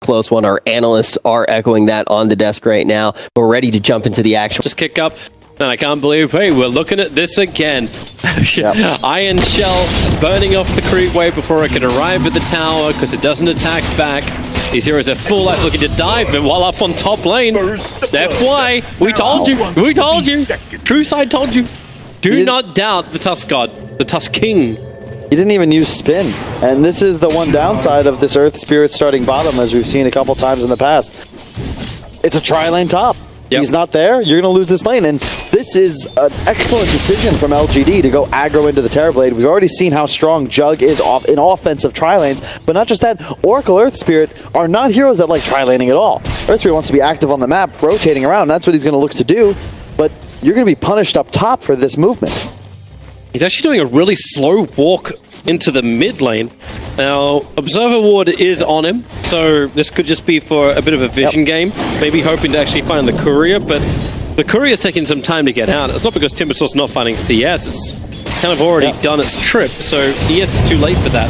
close one. Our analysts are echoing that on the desk right now. We're ready to jump into the action. Just kick up. And I can't believe, hey, we're looking at this again. Iron Shell burning off the creep wave before it can arrive at the tower because it doesn't attack back. These heroes are full life looking to dive, and while up on top lane, that's why we told you. We told you. True side told you. Do not doubt the Tusk God, the Tusk King. He didn't even use spin. And this is the one downside of this Earth Spirit starting bottom, as we've seen a couple times in the past. It's a tri-lane top. Yep. He's not there, you're going to lose this lane. And this is an excellent decision from LGD to go aggro into the Terrorblade. We've already seen how strong Jug is in offensive tri-lanes. But not just that, Oracle Earth Spirit are not heroes that like tri-laning at all. Earth Spirit wants to be active on the map, rotating around. That's what he's going to look to do. But you're going to be punished up top for this movement. He's actually doing a really slow walk into the mid lane. Now, Observer Ward is on him, so this could just be for a bit of a vision game. Maybe hoping to actually find the Courier, but the Courier's taking some time to get out. It's not because Timbersaur's not finding CS, it's kind of already done its trip, so ES is too late for that.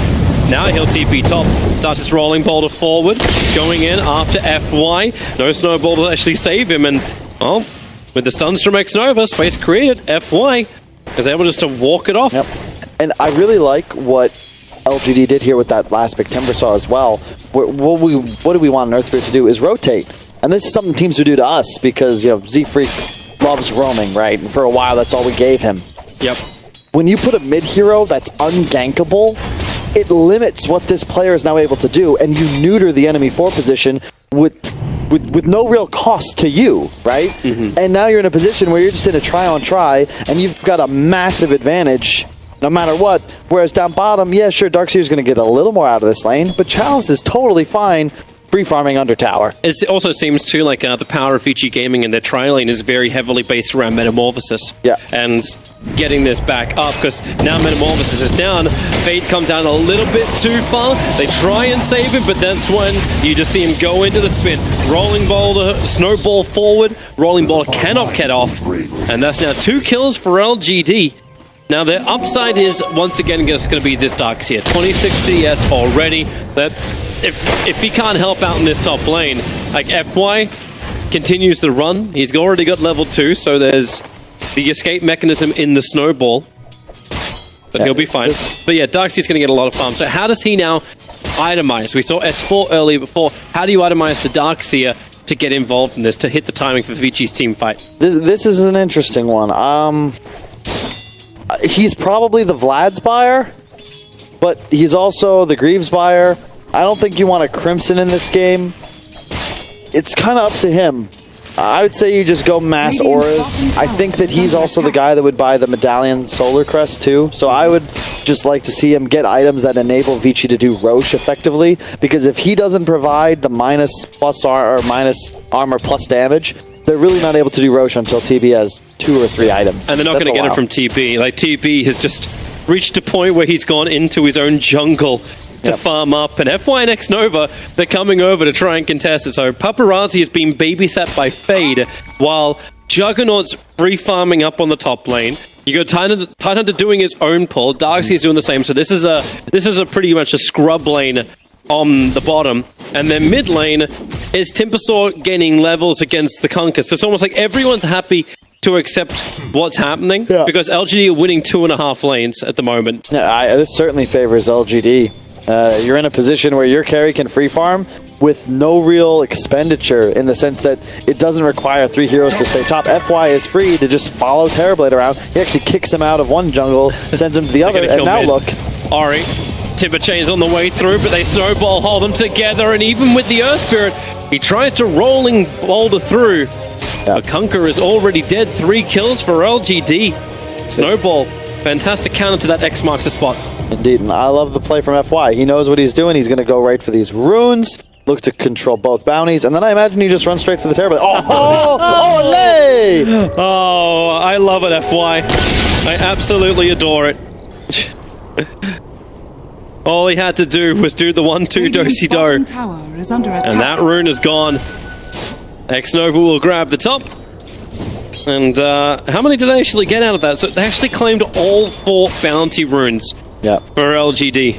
Now he'll TP top, starts his rolling boulder forward, going in after FY. No snowball to actually save him, and, well, with the stuns from Xnova, space created, FY is able just to walk it off. And I really like what LGD did here with that last big Timbersaw as well. What do we want an Earth Spirit to do is rotate. And this is something teams would do to us because, you know, Z-Freak loves roaming, right? And for a while, that's all we gave him. Yep. When you put a mid-hero that's ungankable, it limits what this player is now able to do, and you neuter the enemy 4 position with no real cost to you, right? And now you're in a position where you're just in a try-on-try, and you've got a massive advantage no matter what. Whereas down bottom, yeah, sure, Darkseer's going to get a little more out of this lane, but Chalice is totally fine free-farming under tower. It also seems, too, like the power of Vici Gaming and their tri-lane is very heavily based around Metamorphosis. Yeah. And getting this back up, because now Metamorphosis is down, Fade comes down a little bit too far. They try and save him, but that's when you just see him go into the spin. Rolling boulder, snowball forward, rolling boulder cannot get off. And that's now 2 kills for LGD. Now, their upside is, once again, just going to be this Darkseer. 26 CS already. That if he can't help out in this top lane, like FY continues the run. He's already got level 2, so there's the escape mechanism in the snowball. But he'll be fine. But yeah, Darkseer's going to get a lot of farm. So how does he now itemize? We saw S4 earlier before. How do you itemize the Darkseer to get involved in this, to hit the timing for Vici's team fight? This is an interesting one. He's probably the Vlad's buyer, but he's also the Greaves buyer. I don't think you want a Crimson in this game. It's kind of up to him. I would say you just go mass auras. I think that he's also the guy that would buy the Medallion Solar Crest too. So I would just like to see him get items that enable Vici to do Roche effectively, because if he doesn't provide the minus armor plus damage, they're really not able to do Roche until TB has 2 or 3 items. And they're not going to get it from TB. Like, TB has just reached a point where he's gone into his own jungle to farm up. And FY and Xnova, they're coming over to try and contest it. So Paparazzi has been babysat by Fade, while Juggernaut's free farming up on the top lane. You got Tidehunter doing his own pull. Darkseer's doing the same. So this is a pretty much a scrub lane on the bottom, and then mid lane is Timbersaw gaining levels against the Conquest. So it's almost like everyone's happy to accept what's happening, because LGD are winning 2.5 lanes at the moment. Yeah, this certainly favors LGD. You're in a position where your carry can free farm with no real expenditure, in the sense that it doesn't require 3 heroes to stay top. FY is free to just follow Terrorblade around. He actually kicks him out of one jungle, sends him to the other, and now look. Ori. Timber Chain's on the way through, but they snowball, hold them together, and even with the Earth Spirit, he tries to rolling boulder through. But Conquer is already dead. 3 kills for LGD. Snowball, fantastic counter to that X marks the spot. Indeed, and I love the play from FY. He knows what he's doing. He's going to go right for these runes, look to control both bounties, and then I imagine you just run straight for the Terrorblade. Oh, I love it, FY. I absolutely adore it. All he had to do was do the 1-2 do-si-do. And that rune is gone. Xnova will grab the top. And how many did they actually get out of that? So they actually claimed all 4 bounty runes for LGD.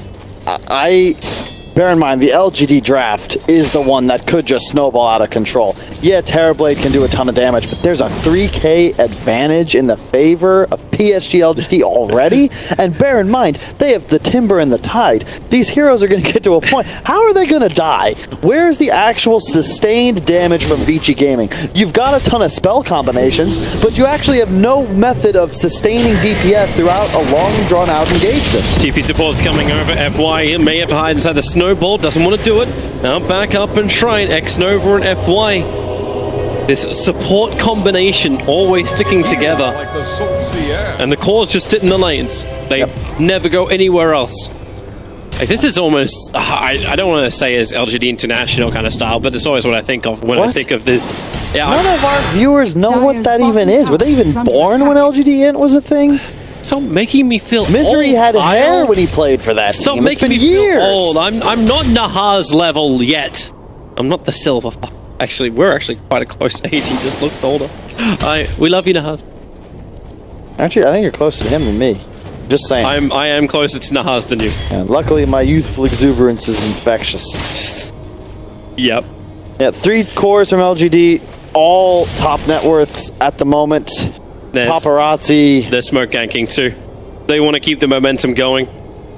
bear in mind, the LGD draft is the one that could just snowball out of control. Yeah, Terrorblade can do a ton of damage, but there's a 3k advantage in the favor of PSG.LGD already. And bear in mind, they have the Timber and the Tide. These heroes are going to get to a point. How are they going to die? Where's the actual sustained damage from Vici Gaming? You've got a ton of spell combinations, but you actually have no method of sustaining DPS throughout a long, drawn-out engagement. TP support's coming over. FY he may have to hide inside the snowball. Doesn't want to do it. Now back up and try it. Xnova and FY. This support combination always sticking together. And the cores just sit in the lanes. They never go anywhere else. Like, this is almost, I don't want to say as LGD International kind of style, but it's always what I think of when I think of this. Yeah, none of our viewers know what that even is. Were they even born when LGD Int was a thing? Stop making me feel Misery old. had hair when he played for that Stop team. making me years. feel old. I'm not Naha's level yet. I'm not the silver. Actually, we're actually quite a close age. He just looks older. We love you, Nahas. Actually, I think you're closer to him than me. Just saying. I am closer to Nahas than you. And luckily, my youthful exuberance is infectious. Yep. Yeah, 3 cores from LGD, all top net worths at the moment. Paparazzi. They're smoke ganking too. They want to keep the momentum going.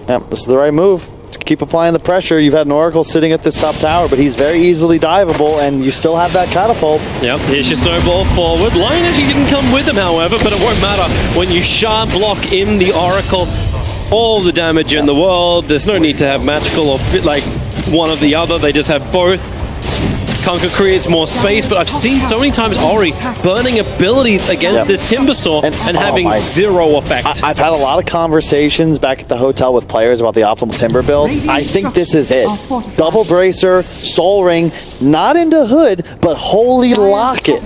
Yeah, this is the right move. Let's keep applying the pressure. You've had an Oracle sitting at this top tower, but he's very easily diveable, and you still have that catapult. Yep, here's your snowball forward. Lion actually didn't come with him, however, but it won't matter. When you shard block in the Oracle, all the damage in the world. There's no need to have magical or fit like one or the other. They just have both. Conquer creates more space, but I've seen so many times Ori burning abilities against this Timbersaw and having zero effect. I've had a lot of conversations back at the hotel with players about the optimal Timber build. I think this is it. Double Bracer, Soul Ring, not into Hood, but Holy Locket.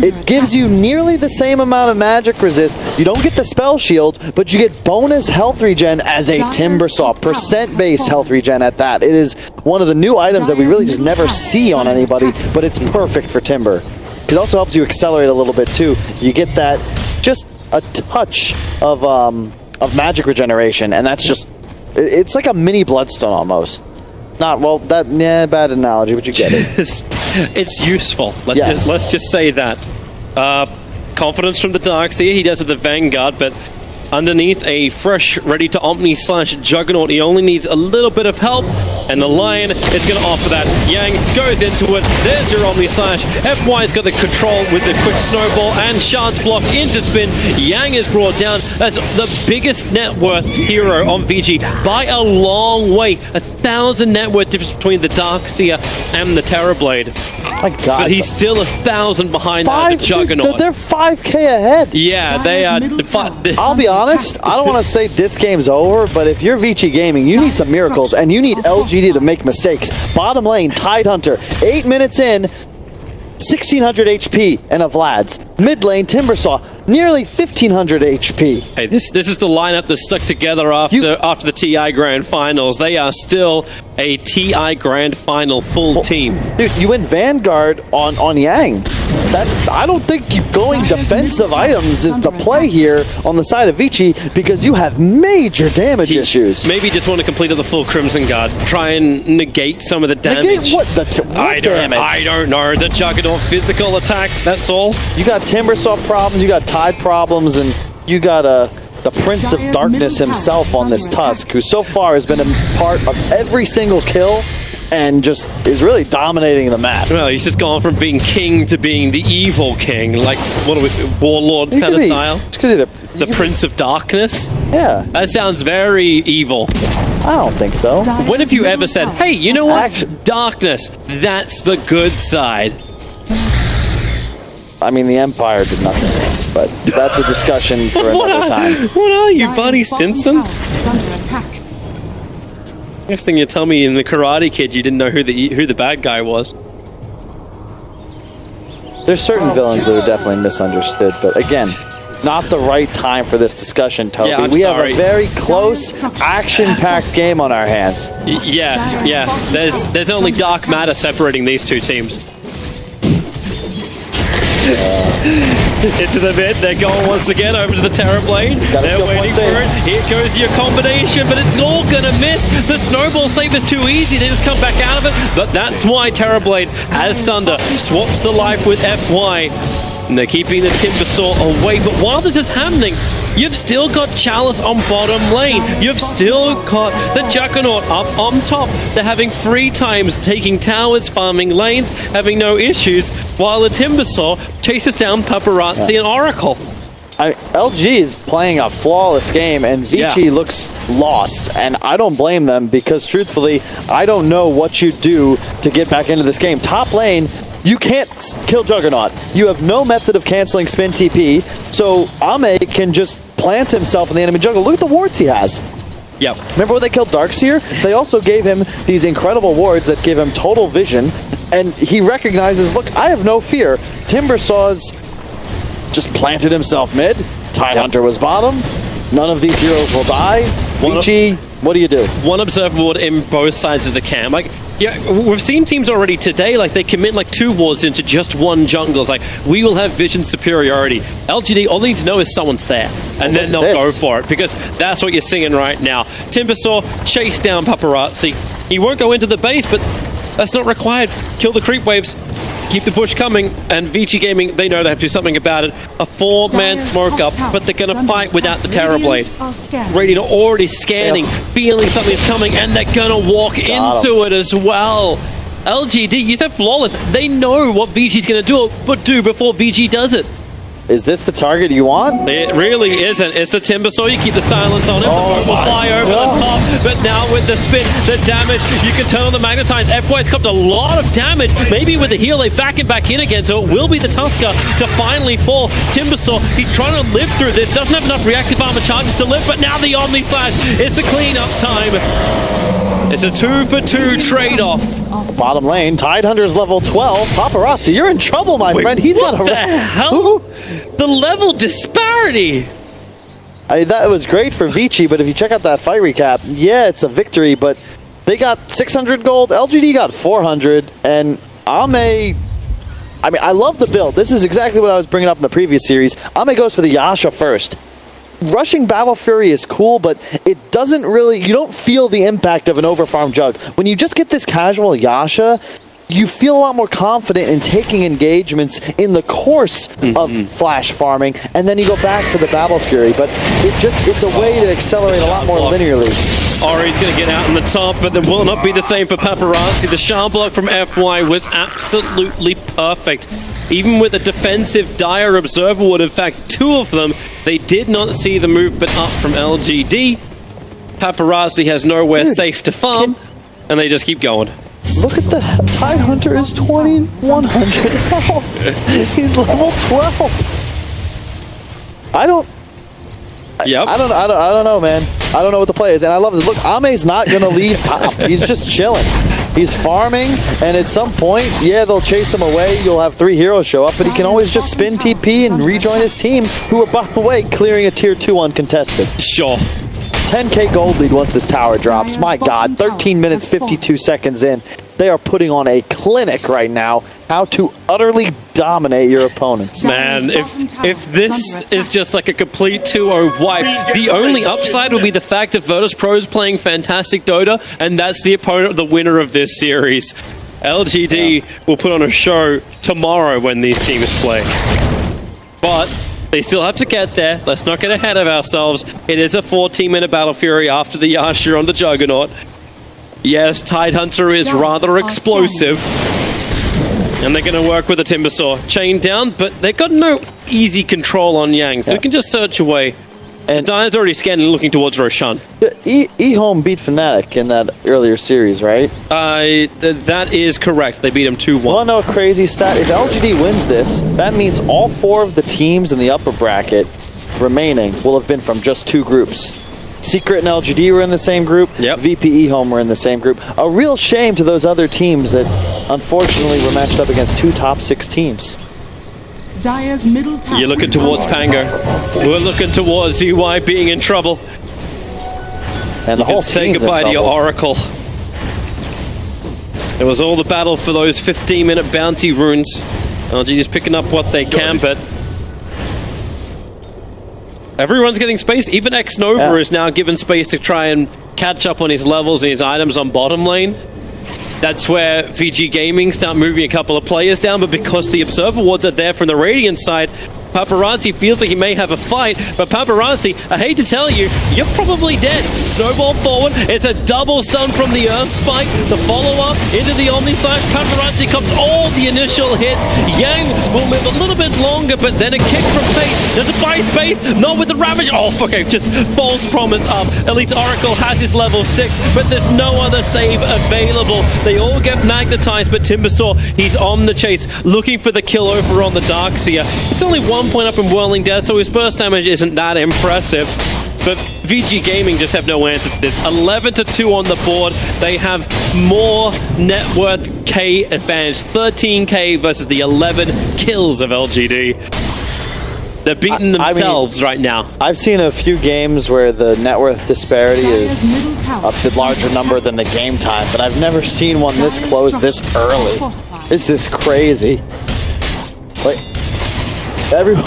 It gives you nearly the same amount of magic resist. You don't get the spell shield, but you get bonus health regen as a Timbersaw. Percent-based health regen at that. It is one of the new items that we really just never see on anybody, but it's perfect for Timber. It also helps you accelerate a little bit too. You get that just a touch of magic regeneration, and that's just, it's like a mini Bloodstone almost. Not, well, that, yeah, bad analogy, but you get it. It's useful. Let's just say that. Confidence from the Darkseer. He does it the Vanguard, but underneath a fresh, ready to Omni / Juggernaut, he only needs a little bit of help, and the Lion is going to offer that. Yang goes into it. There's your Omni / FY's got the control with the quick snowball and shards block into spin. Yang is brought down. That's the biggest net worth hero on VG by a long way. 1,000 net worth difference between the Darkseer and the Terrorblade. My God. But he's still 1,000 behind the Juggernaut. They're 5k ahead. Yeah, they are. I'll be honest, I don't want to say this game's over, but if you're Vici Gaming, you need some miracles, and you need LGD to make mistakes. Bottom lane, Tidehunter, 8 minutes in, 1,600 HP and a Vlad's. Mid lane, Timbersaw, nearly 1,500 HP. Hey, this is the lineup that stuck together after the TI Grand Finals. They are still a TI Grand Final full team. Dude, you win Vanguard on Yang. I don't think going defensive items is the play here on the side of Vici, because you have major damage issues. Maybe just want to complete the full Crimson Guard. Try and negate some of the damage. Negate what? What damage? I don't know. The Juggernaut physical attack, that's all. You got Timbersaw problems, you got Tide problems, and you got the Prince of Darkness himself on this Tusk, who so far has been a part of every single kill and just is really dominating the map. Well, he's just gone from being king to being the evil king, like, what are we, warlord kind of style? It's because the Prince of Darkness? Yeah. That sounds very evil. I don't think so. When have you ever said, hey, you know what? Darkness, that's the good side. I mean, the Empire did nothing wrong, but that's a discussion for another time. What are you, Buddy Stinson? Next thing you tell me in the Karate Kid, you didn't know who the bad guy was. There's certain villains that are definitely misunderstood, but again, not the right time for this discussion, Toby. Yeah, we have a very close, action-packed game on our hands. Yeah. There's only dark matter separating these two teams. Into the mid, they're going once again over to the Terrorblade. They're waiting for it. Here goes your combination, but it's all gonna miss. The snowball save is too easy. They just come back out of it. But that's why Terrorblade, as Thunder, swaps the life with FY. And they're keeping the Timbersaw away. But while this is happening, you've still got Chalice on bottom lane. You've still got the Juggernaut up on top. They're having free times, taking towers, farming lanes, having no issues, while the Timbersaw chases down Paparazzi and Oracle. LG is playing a flawless game, and Vici looks lost, and I don't blame them because, truthfully, I don't know what you do to get back into this game. Top lane, you can't kill Juggernaut. You have no method of canceling spin TP, so Ame can just plant himself in the enemy jungle. Look at the wards he has. Yep. Remember when they killed Darkseer? They also gave him these incredible wards that give him total vision, and he recognizes, look, I have no fear. Timbersaw's just planted himself mid. Tidehunter was bottom. None of these heroes will die. Vici, what do you do? One observer ward in both sides of the camp. Like, yeah, we've seen teams already today, like, they commit like 2 wards into just one jungle. It's like, we will have vision superiority. LGD, all they need to know is someone's there, and then they'll go for it, because that's what you're seeing right now. Timbersaw chase down Paparazzi. He won't go into the base, but that's not required. Kill the creep waves. Keep the push coming, and Vici Gaming, they know they have to do something about it. A 4-man smoke up, but they're going to fight without the Terrorblade. Radiant already scanning, feeling something's coming, and they're going to walk into it as well. LGD, you said flawless. They know what Vici's going to do, but do before Vici does it. Is this the target you want? It really isn't. It's the Timbersaw. You keep the silence on him. The will fly over the top. But now with the spin, the damage, you can turn on the Magnetize. FY's copped a lot of damage. Maybe with the heal, they back it back in again. So it will be the Tusker to finally fall. Timbersaw, he's trying to live through this. Doesn't have enough reactive armor charges to live. But now the Omni Slash. It's the cleanup time. It's a 2-for-2 trade-off. Bottom lane, Tidehunter's level 12. Paparazzi, you're in trouble, my friend. He's got a... What the hell? The level disparity! That was great for Vici, but if you check out that fight recap, yeah, it's a victory, but they got 600 gold, LGD got 400, and Ame... I mean, I love the build. This is exactly what I was bringing up in the previous series. Ame goes for the Yasha first. Rushing Battle Fury is cool, but it doesn't really... You don't feel the impact of an overfarmed Jug. When you just get this casual Yasha, you feel a lot more confident in taking engagements in the course of flash farming, and then you go back for the Battle Fury. But it's a way to accelerate a lot more linearly. Ori's going to get out on the top, but it will not be the same for Paparazzi. The sharp block from FY was absolutely perfect. Even with a defensive dire observer ward, in fact, 2 of them, they did not see the movement up from LGD. Paparazzi has nowhere safe to farm, and they just keep going. Look at the Tidehunter is 2100 health. He's level 12. I don't know, man. I don't know what the play is, and I love this. Look, Ame's not gonna leave top. He's just chilling. He's farming, and at some point, yeah, they'll chase him away. You'll have 3 heroes show up, but he can always just spin TP and rejoin his team, who are, by the way, clearing a tier 2 uncontested. Sure. 10k gold lead once this tower drops. My God, 13 minutes, 52 seconds in. They are putting on a clinic right now, how to utterly dominate your opponents. Man, if this is just like a complete 2-0 wipe, the only upside will be the fact that Virtus Pro is playing fantastic Dota, and that's the opponent, the winner of this series. LGD will put on a show tomorrow when these teams play. But they still have to get there. Let's not get ahead of ourselves. It is a 14-minute Battle Fury after the Yasha on the Juggernaut. Yes, Tidehunter is rather explosive. And they're going to work with the Timbersaw. Chain down, but they've got no easy control on Yang, so we can just search away. And Dine's already scanning, looking towards Roshan. E-Home beat Fnatic in that earlier series, right? That is correct. They beat him 2-1. Well, no, crazy stat. If LGD wins this, that means all 4 of the teams in the upper bracket remaining will have been from just 2 groups. Secret and LGD were in the same group. Yep. VP E-Home were in the same group. A real shame to those other teams that unfortunately were matched up against 2 top 6 teams. Dire's middle tower. You're looking towards Pango. We're looking towards ZY being in trouble. And the whole say goodbye to your Oracle. It was all the battle for those 15-minute bounty runes. LG just picking up what they can, but everyone's getting space. Even Xnova is now given space to try and catch up on his levels and his items on bottom lane. That's where VG Gaming start moving a couple of players down, but because the Observer wards are there from the Radiant side, Paparazzi feels like he may have a fight, but Paparazzi, I hate to tell you, you're probably dead. Snowball forward, it's a double stun from the Earth Spike, the follow-up into the Omni Slash. Paparazzi comes all the initial hits. Yang will live a little bit longer, but then a kick from Fate. Does it buy space? Not with the Ravage. Oh, okay, just false promise up. At least Oracle has his level 6, but there's no other save available. They all get magnetized, but Timbersaw, he's on the chase, looking for the kill over on the Darkseer. It's only 1 point up in Whirling Death, so his burst damage isn't that impressive. But VG Gaming just have no answer to this. 11-2 on the board. They have more net worth K advantage. 13K versus the 11 kills of LGD. They're beating themselves right now. I've seen a few games where the net worth disparity is a bit larger number than the game time, but I've never seen one this close this early. This is crazy. Like, everyone,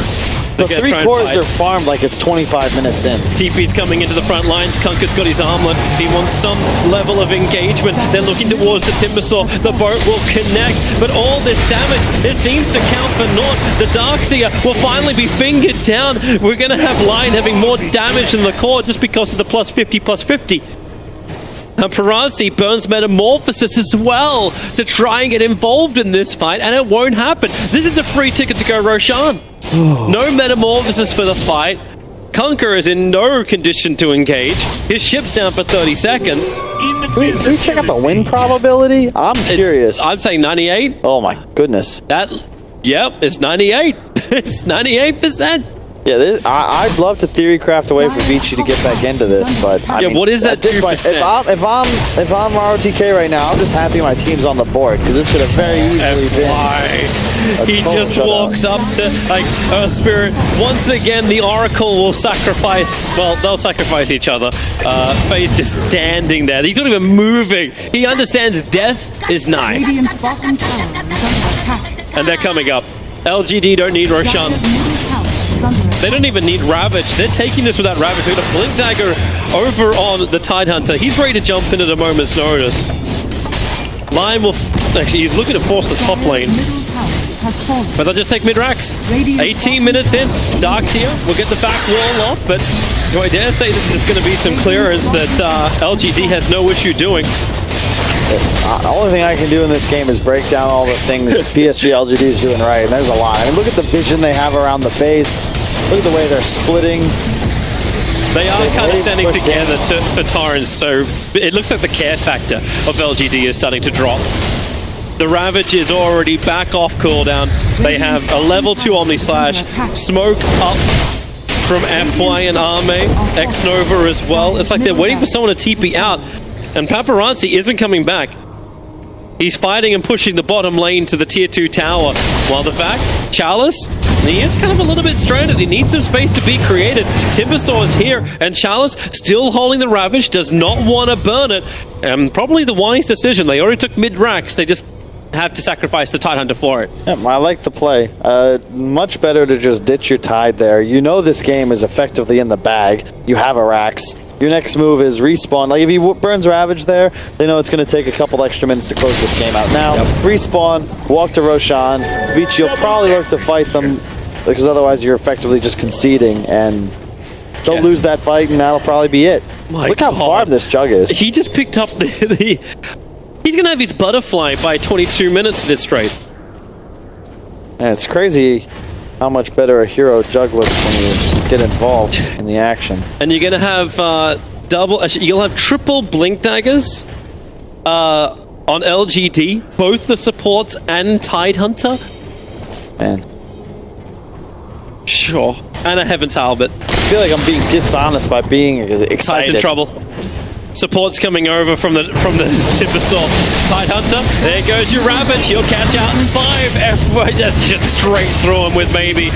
the 3 cores are farmed like it's 25 minutes in. TP's coming into the front lines. Kunker's got his armlet. He wants some level of engagement. They're looking towards the Timbersaw. The boat will connect, but all this damage, it seems to count for naught. The Darkseer will finally be fingered down. We're going to have Lion having more damage than the core just because of the plus 50. And Paparazzi burns Metamorphosis as well to try and get involved in this fight, and it won't happen. This is a free ticket to go Roshan. No Metamorphosis for the fight. Kunker is in no condition to engage. His ship's down for 30 seconds. Can we check out the win probability? I'm curious. I'm saying 98. Oh my goodness. Yep, it's 98. It's 98%. Yeah, I'd love to theory craft away for Vici to get back into this, but I mean, what is that 2%? If I'm ROTK right now, I'm just happy my team's on the board because this could have very easily been. He just walks up to Earth Spirit. Once again, the Oracle will sacrifice. Well, they'll sacrifice each other. Faye's just standing there. He's not even moving. He understands death is nigh. Radiant's bottom tower is under attack. And they're coming up. LGD don't need Roshan. They don't even need Ravage. They're taking this without Ravage. They're going to Blink Dagger over on the Tidehunter. He's ready to jump in at a moment's notice. Lion will... Actually, he's looking to force the top lane. But they'll just take mid-racks. 18 minutes in. Darkseer will get the back wall off, but do I dare say this is going to be some clearance that LGD has no issue doing. The only thing I can do in this game is break down all the things PSG.LGD is doing right, and there's a lot. I mean, look at the vision they have around the base. Look at the way they're splitting. They are kind of standing together for Torrens, so it looks like the care factor of LGD is starting to drop. The Ravage is already back off cooldown. They have a level 2 Omni Slash. Smoke up from FY and Arme. Xnova as well. It's like they're waiting for someone to TP out. And Paparazzi isn't coming back. He's fighting and pushing the bottom lane to the tier 2 tower. While the fact, Chalice, he is kind of a little bit stranded. He needs some space to be created. Timbersaw is here, and Chalice still holding the Ravage, does not want to burn it. And probably the wise decision. They already took mid-racks. They just have to sacrifice the Tidehunter for it. Yeah, I like the play. Much better to just ditch your Tide there. You know this game is effectively in the bag. You have a Rax. Your next move is respawn. Like, if he burns Ravage there, they know it's going to take a couple extra minutes to close this game out. Now, respawn, walk to Roshan. Vici will probably look to fight them, because otherwise you're effectively just conceding, and they'll lose that fight, and that'll probably be it. Look how farmed this Jug is. He just picked up the he's going to have his butterfly by 22 minutes this straight. And it's crazy how much better a hero Jug looks when you get involved in the action. And you're going to have you'll have triple Blink Daggers on LGD, both the supports and Tidehunter. Man. Sure. And a Heaven's Halberd. I feel like I'm being dishonest by being excited. Tide's in trouble. Support's coming over from the Timbersaw. Tidehunter, there goes your Ravage. He'll catch out in 5. Everybody just straight through him with maybe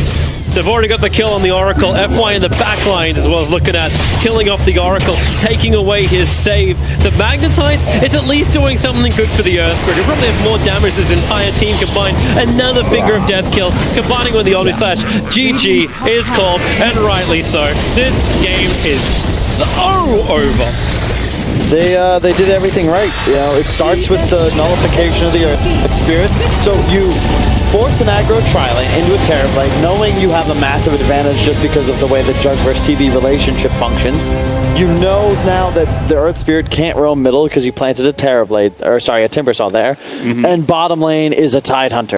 They've already got the kill on the Oracle. FY in the back lines as well as looking at killing off the Oracle, taking away his save. The Magnetite, it's at least doing something good for the Earth Spirit. It probably has more damage than his entire team combined. Another finger of death kill, combining with the Omni Slash. GG is called, and rightly so. This game is so over. They did everything right. You know, it starts with the nullification of the Earth Spirit. So you force an aggro Trilane into a Terrorblade, knowing you have a massive advantage just because of the way the Jug vs. TB relationship functions. You know now that the Earth Spirit can't roam middle because you planted a Terrorblade, or sorry, a Timbersaw there, and bottom lane is a Tidehunter.